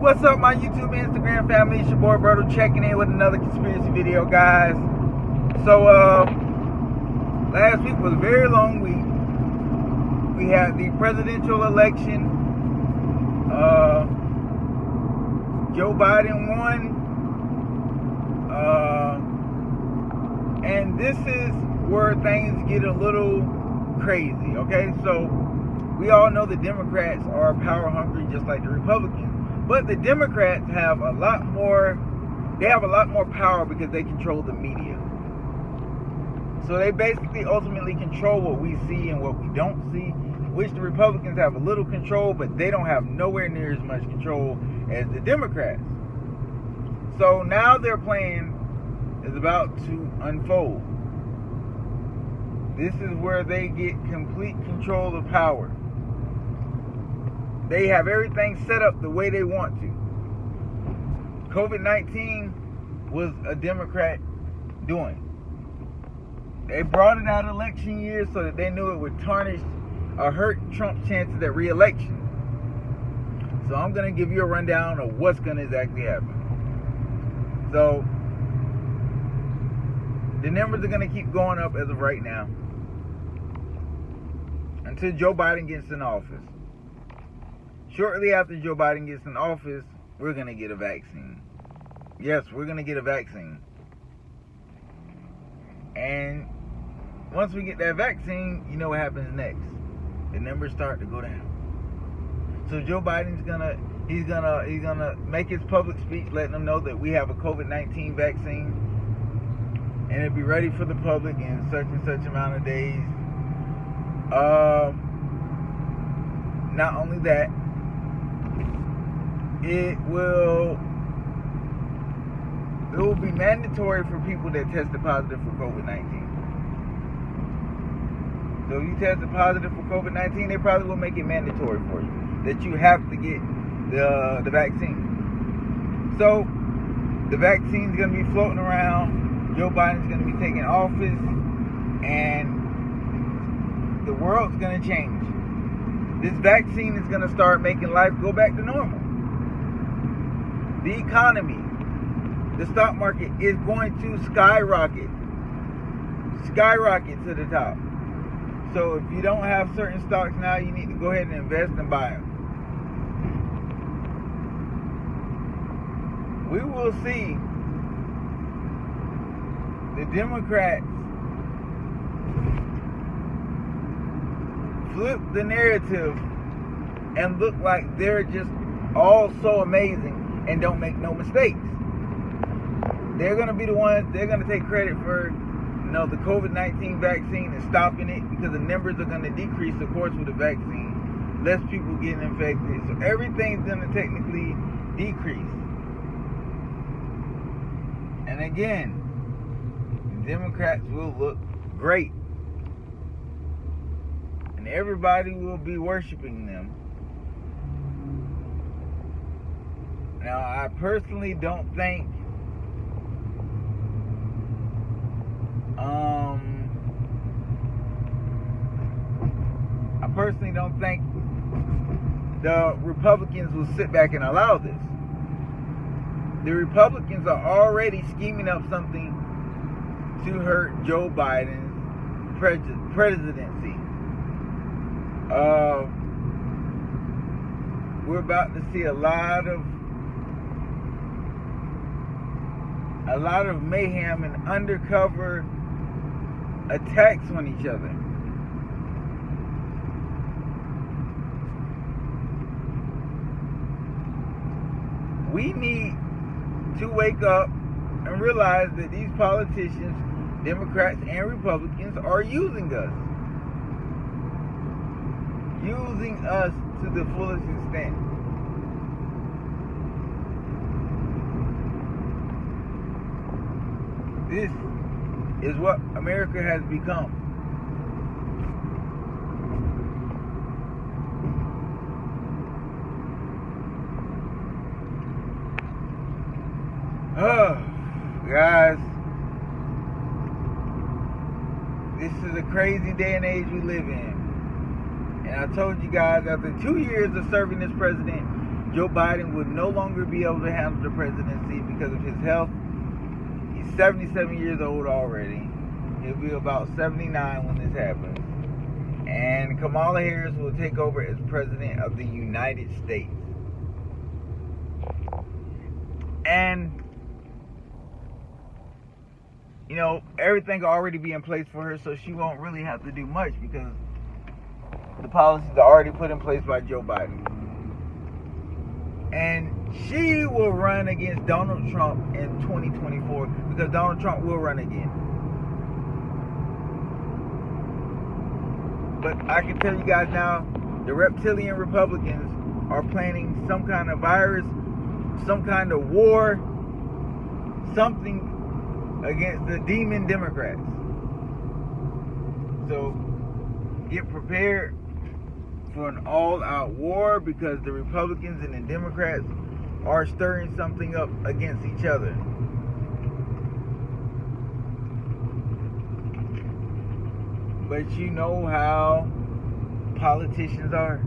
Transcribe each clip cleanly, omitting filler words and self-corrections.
What's up, my YouTube and Instagram family? It's your boy Berto checking in with another conspiracy video, guys. So, last week was a very long week. We had the presidential election. Joe Biden won. And this is where things get a little crazy, okay? So, we all know the Democrats are power hungry just like the Republicans. But the Democrats have a lot more power because they control the media. So they basically ultimately control what we see and what we don't see, which the Republicans have a little control, but they don't have nowhere near as much control as the Democrats. So now their plan is about to unfold. This is where they get complete control of power. They have everything set up the way they want to. COVID-19 was a Democrat doing. They brought it out election year so that they knew it would tarnish or hurt Trump's chances at re-election. So I'm going to give you a rundown of what's going to exactly happen. So the numbers are going to keep going up as of right now until Joe Biden gets in office. Shortly after Joe Biden gets in office, we're going to get a vaccine. Yes, we're going to get a vaccine. And once we get that vaccine, you know what happens next. The numbers start to go down. So Joe Biden's he's gonna make his public speech letting them know that we have a COVID-19 vaccine and it'll be ready for the public in such and such amount of days. Not only that, it will be mandatory for people that tested positive for COVID-19. So if you tested positive for COVID-19, they probably will make it mandatory for you that you have to get the vaccine. So the vaccine's going to be floating around. Joe Biden's going to be taking office, and the world's going to change. This vaccine is going to start making life go back to normal. The economy, the stock market is going to skyrocket to the top. So if you don't have certain stocks now, you need to go ahead and invest and buy them. We will see the Democrats flip the narrative and look like they're just all so amazing and don't make no mistakes. They're going to be the ones, they're going to take credit for, the COVID-19 vaccine and stopping it, because the numbers are going to decrease, of course, with the vaccine. Less people getting infected. So everything's going to technically decrease. And again, the Democrats will look great. And everybody will be worshiping them. Now, I personally don't think the Republicans will sit back and allow this. The Republicans are already scheming up something to hurt Joe Biden's presidency. We're about to see a lot of mayhem and undercover attacks on each other. We need to wake up and realize that these politicians, Democrats and Republicans, are using us. Using us to the fullest extent. This is what America has become. Oh, guys, this is a crazy day and age we live in. And I told you guys, after 2 years of serving this president, Joe Biden would no longer be able to handle the presidency because of his health. He's 77 years old already. He'll be about 79 when this happens. And Kamala Harris will take over as president of the United States. And, you know, everything will already be in place for her, so she won't really have to do much because the policies are already put in place by Joe Biden. And she will run against Donald Trump in 2024 because Donald Trump will run again. But I can tell you guys now, the reptilian Republicans are planning some kind of virus, some kind of war, something against the demon Democrats. So get prepared for an all-out war because the Republicans and the Democrats are stirring something up against each other. But you know how politicians are.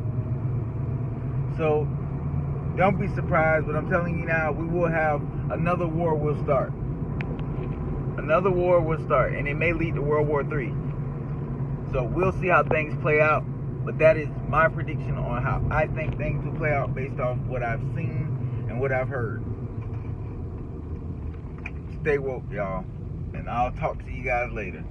So don't be surprised, but I'm telling you now, we will have another war will start. Another war will start, and it may lead to World War III. So we'll see how things play out. But that is my prediction on how I think things will play out based off what I've seen and what I've heard. Stay woke, y'all. And I'll talk to you guys later.